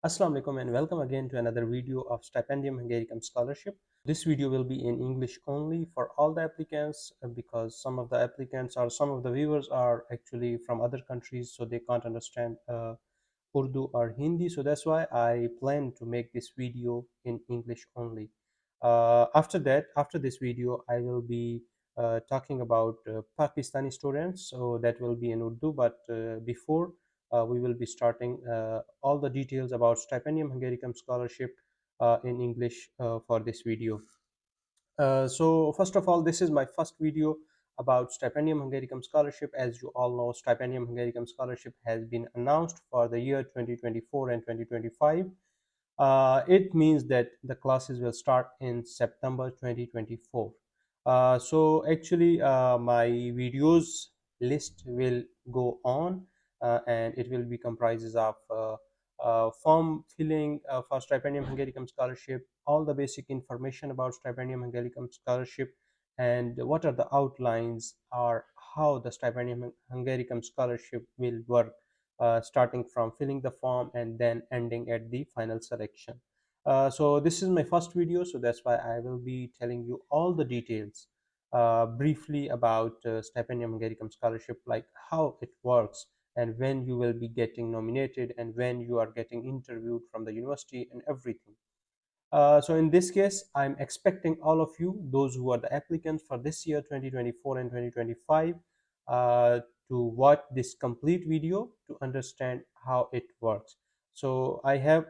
Assalamu alaikum and welcome again to another video of Stipendium Hungaricum Scholarship. This video will be in English only for all the applicants because some of the applicants or some of the viewers are actually from other countries, so they can't understand Urdu or Hindi. So that's why I plan to make this video in English only. After this video, I will be talking about Pakistani students. So that will be in Urdu, but before we will be starting all the details about Stipendium Hungaricum scholarship in English for this video. So first of all, this is my first video about Stipendium Hungaricum scholarship. As you all know, Stipendium Hungaricum scholarship has been announced for the year 2024 and 2025. It means that the classes will start in September 2024. So actually, my videos list will go on, and it will be comprises of form filling for Stipendium Hungaricum scholarship, all the basic information about Stipendium Hungaricum scholarship, and what are the outlines or how the Stipendium Hungaricum scholarship will work, starting from filling the form and then ending at the final selection. So this is my first video, so that's why I will be telling you all the details briefly about Stipendium Hungaricum scholarship, like how it works and when you will be getting nominated and when you are getting interviewed from the university and everything. So in this case, I'm expecting all of you, those who are the applicants for this year 2024 and 2025, uh, to watch this complete video to understand how it works. So I have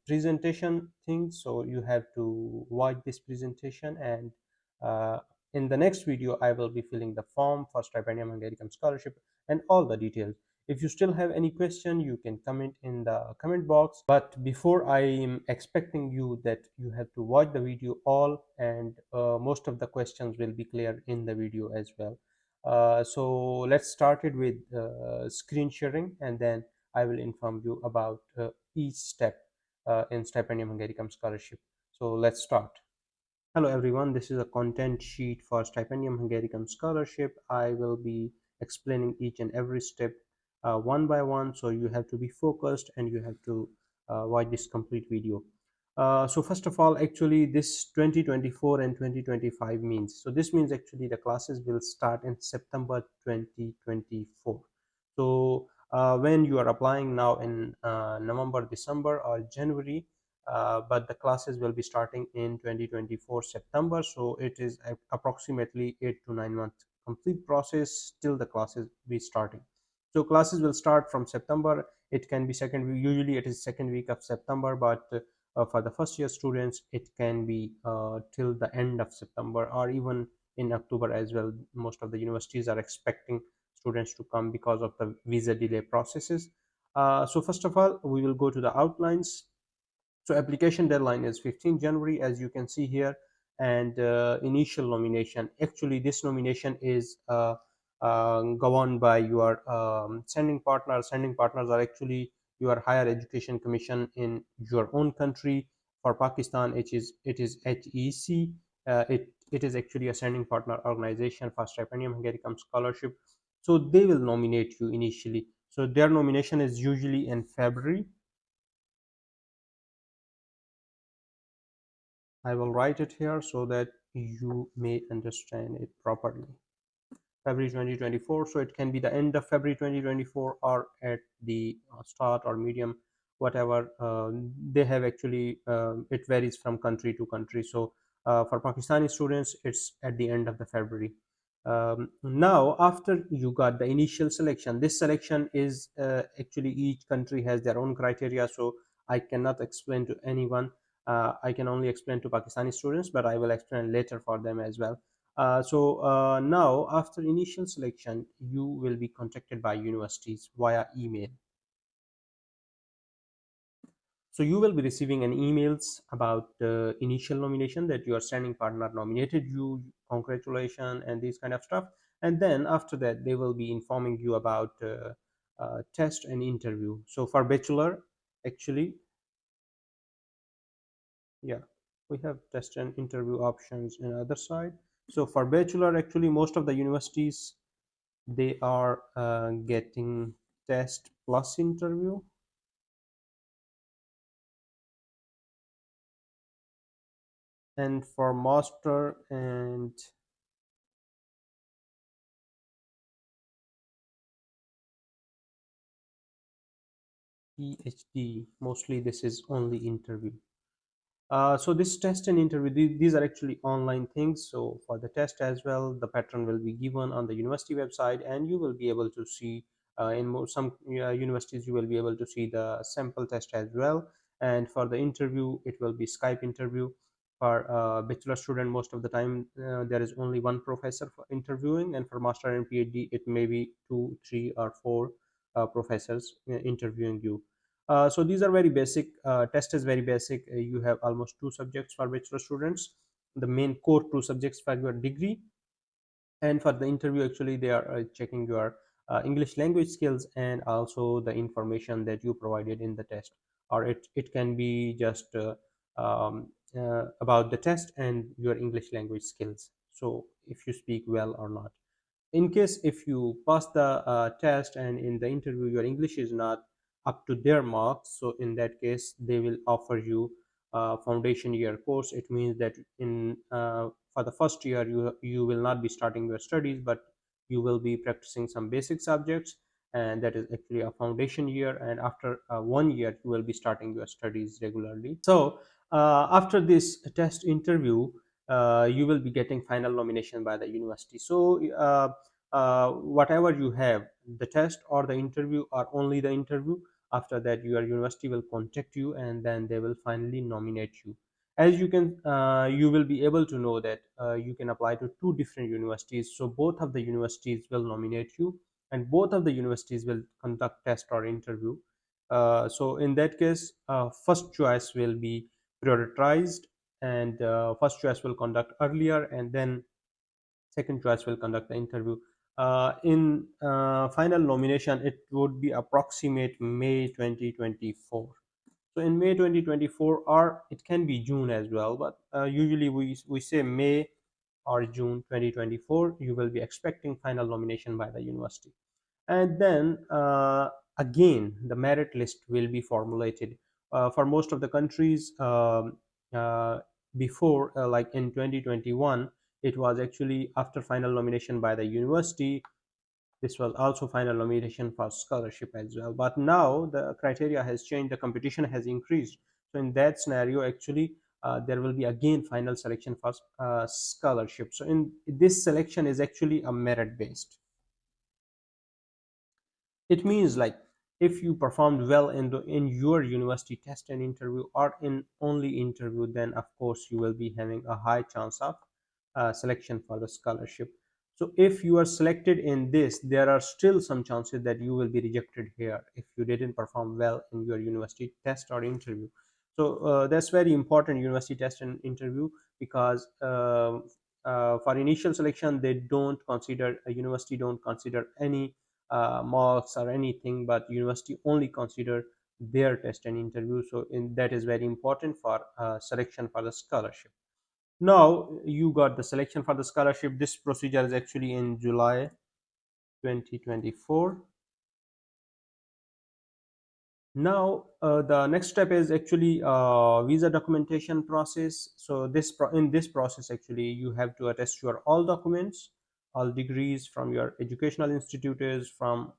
presentation things, so you have to watch this presentation, and uh, in the next video I will be filling the form for Stipendium Hungaricum scholarship and all the details. If you still have any question, you can comment in the comment box. But before, I am expecting you that you have to watch the video all, and most of the questions will be clear in the video as well. So let's start it with screen sharing, and then I will inform you about each step in Stipendium Hungaricum scholarship. So let's start. Hello everyone, this is a content sheet for Stipendium Hungaricum scholarship. I will be explaining each and every step one by one, so you have to be focused and you have to watch this complete video. So first of all, actually this 2024 and 2025 means, so this means actually the classes will start in September 2024. So when you are applying now in November, December or January, but the classes will be starting in 2024 September, so it is approximately 8 to 9 month complete process till the classes be starting. So classes will start from September. It can be second week, usually it is second week of September, but for the first year students it can be till the end of September or even in October as well. Most of the universities are expecting students to come because of the visa delay processes. So first of all, we will go to the outlines. So application deadline is 15 January, as you can see here, and initial nomination. Actually, this nomination is governed by your sending partner. Sending partners are actually your higher education commission in your own country. For Pakistan, it is HEC. It is actually a sending partner organization for Stipendium Hungaricum scholarship. So they will nominate you initially. So their nomination is usually in February. I will write it here so that you may understand it properly. February 2024, so it can be the end of February 2024 or at the start or medium, whatever. They have actually, it varies from country to country. So for Pakistani students, it's at the end of the February. Now, after you got the initial selection, this selection is actually each country has their own criteria, so I cannot explain to anyone. I can only explain to Pakistani students, but I will explain later for them as well. So now, after initial selection, you will be contacted by universities via email. So you will be receiving an emails about initial nomination, that your standing partner nominated you, congratulations, and these kind of stuff. And then after that, they will be informing you about test and interview. So for bachelor, actually, yeah, we have test and interview options in other side. So for bachelor, actually, most of the universities, they are getting test plus interview. And for master and PhD, mostly this is only interview. So this test and interview, these are actually online things. So for the test as well, the pattern will be given on the university website, and you will be able to see some universities you will be able to see the sample test as well. And for the interview, it will be Skype interview. For bachelor student, most of the time there is only one professor for interviewing, and for master and PhD, it may be two, three, or four professors interviewing you. So these are very basic. Test is very basic. You have almost two subjects for bachelor students. The main core two subjects for your degree, and for the interview, actually, they are checking your English language skills and also the information that you provided in the test. Or it can be just about the test and your English language skills. So if you speak well or not. In case if you pass the test and in the interview your English is not up to their marks, so in that case they will offer you a foundation year course. It means that in for the first year you will not be starting your studies, but you will be practicing some basic subjects, and that is actually a foundation year. And after 1 year you will be starting your studies regularly. So after this test interview, you will be getting final nomination by the university. So whatever you have, the test or the interview or only the interview, after that your university will contact you and then they will finally nominate you. As you can you will be able to know that you can apply to two different universities, so both of the universities will nominate you and both of the universities will conduct test or interview. So in that case, first choice will be prioritized, and first choice will conduct earlier and then second choice will conduct the interview. In final nomination, it would be approximate May 2024. So in May 2024, or it can be June as well, but usually we say May or June 2024, you will be expecting final nomination by the university. And then again the merit list will be formulated for most of the countries. Uh, Before, like in 2021, it was actually after final nomination by the university. This was also final nomination for scholarship as well, but now the criteria has changed, the competition has increased. So in that scenario, actually there will be again final selection for scholarship. So in this selection is actually a merit based. It means like if you performed well in your university test and interview or in only interview, then of course you will be having a high chance of selection for the scholarship. So if you are selected in this, there are still some chances that you will be rejected here if you didn't perform well in your university test or interview. So that's very important, university test and interview, because for initial selection they don't consider, a university don't consider any marks or anything, but university only consider their test and interview. So that is very important for selection for the scholarship. Now you got the selection for the scholarship. This procedure is actually in July 2024. Now the next step is actually visa documentation process. So in this process, actually you have to attest your all documents, all degrees from your educational institutes, from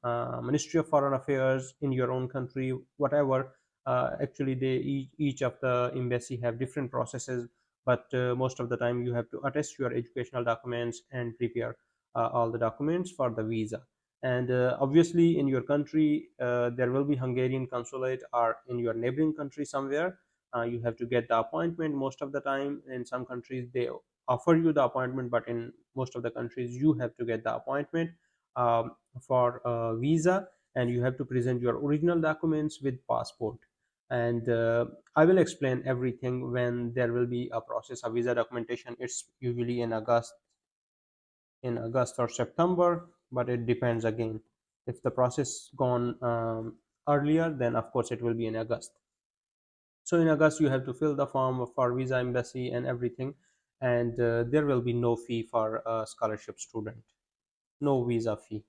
Ministry of Foreign Affairs in your own country, whatever. Actually they each of the embassy have different processes, but most of the time you have to attest your educational documents and prepare all the documents for the visa. And obviously in your country there will be Hungarian consulate, or in your neighboring country somewhere you have to get the appointment. Most of the time in some countries they offer you the appointment, but in most of the countries you have to get the appointment for visa, and you have to present your original documents with passport. And I will explain everything when there will be a process of visa documentation. It's usually in August or September, but it depends again. If the process gone earlier, then of course it will be in August. So in August you have to fill the form for visa, embassy, and everything, and there will be no fee for a scholarship student, no visa fee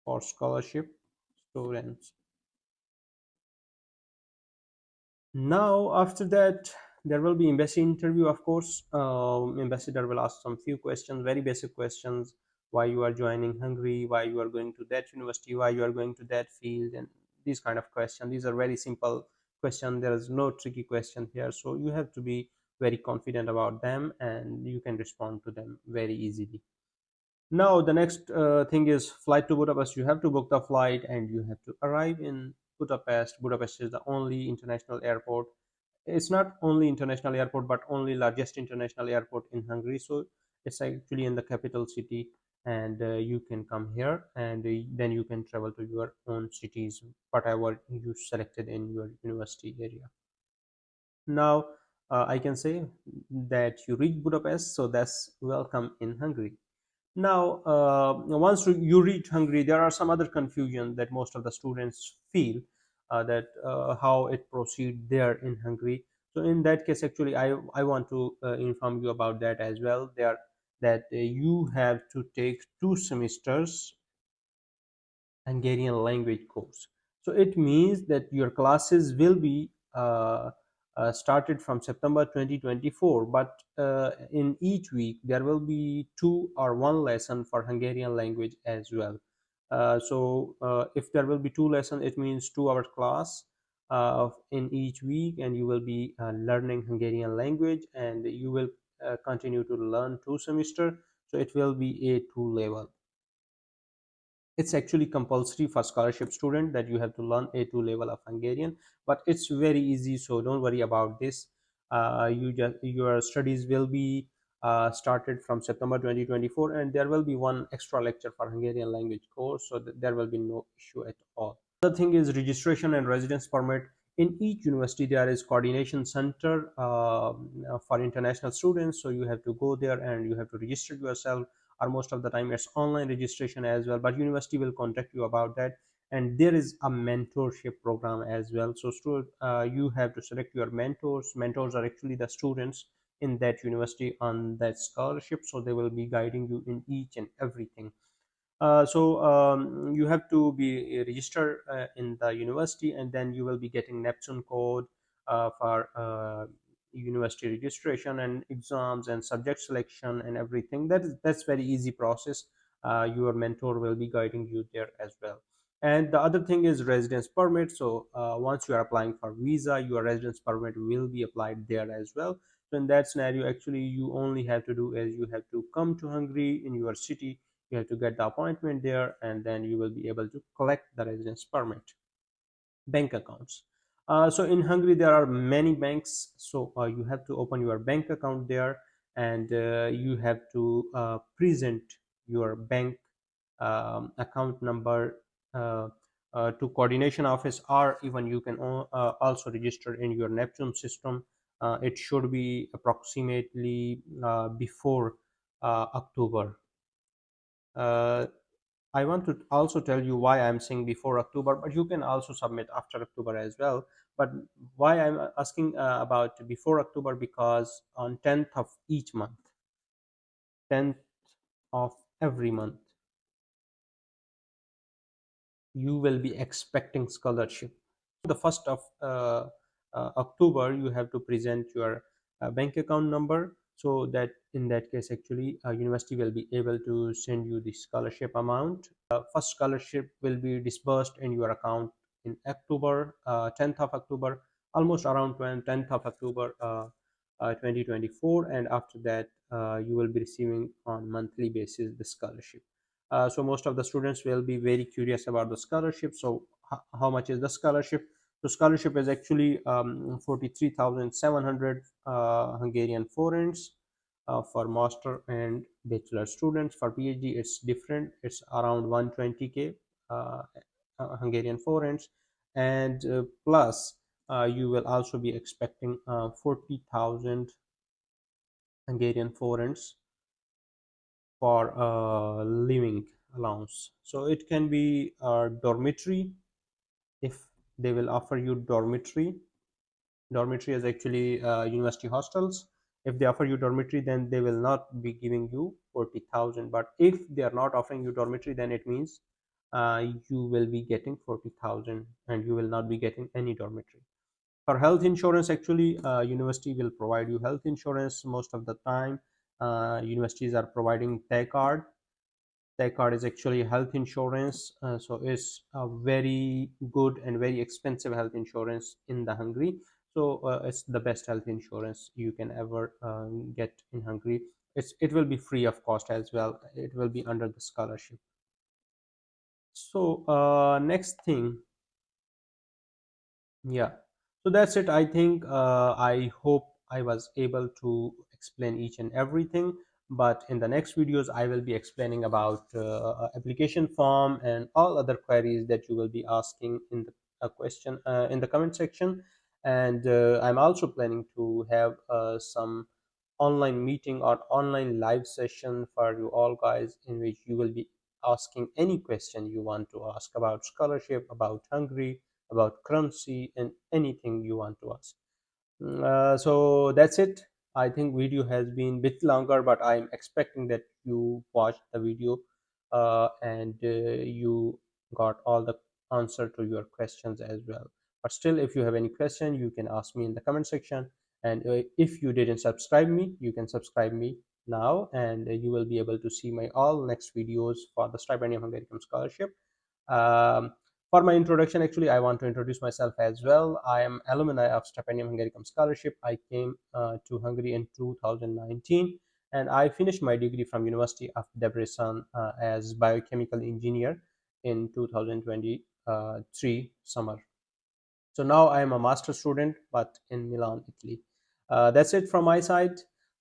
for scholarship students. Now, after that, there will be embassy interview, of course. Ambassador will ask some few questions, very basic questions: why you are joining Hungary, why you are going to that university, why you are going to that field, and these kind of questions. These are very simple questions. There is no tricky question here, so you have to be very confident about them, and you can respond to them very easily. Now, the next thing is flight to Budapest. You have to book the flight and you have to arrive in Budapest. Budapest is the only international airport. It's not only international airport, but only largest international airport in Hungary. So it's actually in the capital city, and you can come here, and then you can travel to your own cities, whatever you selected in your university area. Now, I can say that you reach Budapest, so that's welcome in Hungary. Now, once you reach Hungary, there are some other confusion that most of the students feel, that how it proceed there in Hungary. So in that case, actually, I want to inform you about that as well. There that you have to take 2 semesters Hungarian language course. So it means that your classes will be started from September 2024, but in each week there will be two or one lesson for Hungarian language as well. If there will be two lessons, it means 2 hour class in each week, and you will be learning Hungarian language, and you will continue to learn 2 semester. So it will be A2 level. It's actually compulsory for scholarship student that you have to learn A2 level of Hungarian, but it's very easy, so don't worry about this. Your studies will be started from September 2024, and there will be one extra lecture for Hungarian language course, so there will be no issue at all. The thing is registration and residence permit. In each university there is coordination center for international students, so you have to go there and you have to register yourself, or most of the time it's online registration as well, but university will contact you about that. And there is a mentorship program as well. So you have to select your mentors are actually the students in that university on that scholarship, so they will be guiding you in each and everything. You have to be registered in the university, and then you will be getting Neptune code for university registration and exams and subject selection and everything. That's very easy process. Your mentor will be guiding you there as well. And the other thing is residence permit. So once you are applying for visa, your residence permit will be applied there as well. So in that scenario, actually, you only have to do is you have to come to Hungary in your city, you have to get the appointment there, and then you will be able to collect the residence permit. Bank accounts. So in Hungary there are many banks, so you have to open your bank account there, and you have to present your bank account number uh, to coordination office, or even you can also register in your Neptune system. It should be approximately before October. uh, I want to also tell you why I'm saying before October, but you can also submit after October as well. But why I'm asking about before October, because on 10th of each month, 10th of every month, you will be expecting scholarship. The 1st of October, you have to present your bank account number, so that in that case, actually, university will be able to send you the scholarship amount. First scholarship will be disbursed in your account in October, 10th of October, almost around 10th of October 2024, and after that, you will be receiving on monthly basis the scholarship. So most of the students will be very curious about the scholarship. So how much is the scholarship? The scholarship is actually 43,700 Hungarian forints for master and bachelor students. For PhD, it's different. It's around 120K uh, Hungarian forints, and plus you will also be expecting 40,000 Hungarian forints for living allowance. So it can be a dormitory, if they will offer you dormitory. Dormitory is actually university hostels. If they offer you dormitory, then they will not be giving you 40,000. But if they are not offering you dormitory, then it means you will be getting 40,000, and you will not be getting any dormitory. For health insurance, actually, university will provide you health insurance most of the time. Universities are providing tech card. Tech card is actually health insurance, so it's a very good and very expensive health insurance in the Hungary. So it's the best health insurance you can ever get in Hungary. It will be free of cost as well. It will be under the scholarship. So next thing, yeah, so that's it. I think I hope I was able to explain each and everything. But in the next videos, I will be explaining about application form and all other queries that you will be asking in the question in the comment section. And I'm also planning to have some online meeting or online live session for you all guys, in which you will be asking any question you want to ask about scholarship, about Hungary, about currency, and anything you want to ask. So that's it. I think video has been a bit longer, but I'm expecting that you watched the video and you got all the answer to your questions as well. But still, if you have any question, you can ask me in the comment section. And if you didn't subscribe me, you can subscribe me now, and you will be able to see my all next videos for the Stipendium Hungaricum scholarship. um, for my introduction, actually, I want to introduce myself as well. I am alumni of Stipendium Hungaricum Scholarship. I came to Hungary in 2019, and I finished my degree from University of Debrecen as biochemical engineer in 2023 summer. So now I am a master student, but in Milan, Italy. That's it from my side.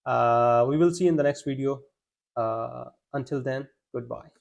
We will see in the next video. Until then, goodbye.